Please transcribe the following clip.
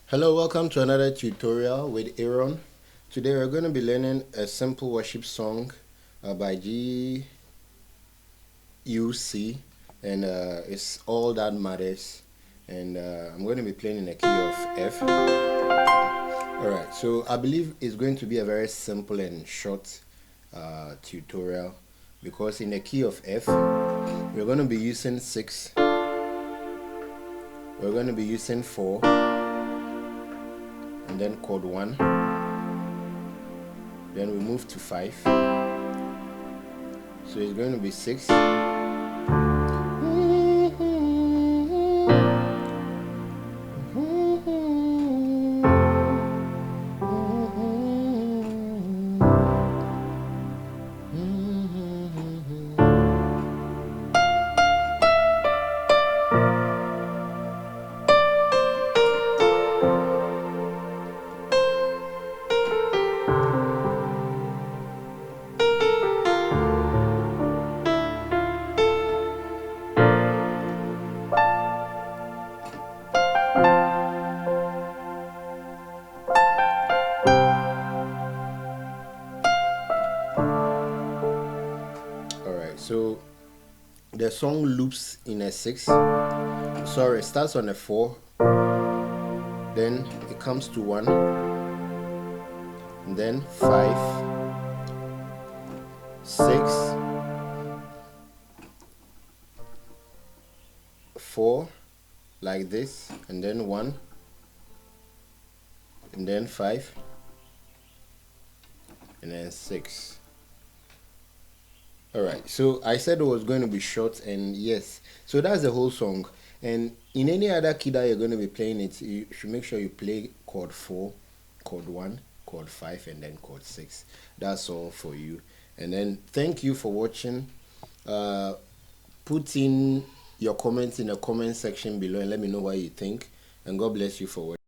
Hello, welcome to another tutorial with Aaron. Today we're going to be learning a simple worship song by GUC, and it's All That Matters, and I'm going to be playing in the key of F. Alright, so I believe it's going to be a very simple and short tutorial, because in the key of F we're going to be using 6, we're going to be using 4, and then chord 1, then we move to 5, so it's going to be 6, so the song loops in a 6, sorry, it starts on a 4, then it comes to 1, and then 5, 6, 4, like this, and then 1, and then 5, and then 6. Alright, so I said it was going to be short, and yes, so that's the whole song. And in any other key that you're going to be playing it, you should make sure you play chord 4, chord 1, chord 5, and then chord 6. That's all for you. And then thank you for watching. Put in your comments in the comment section below and let me know what you think. And God bless you for watching.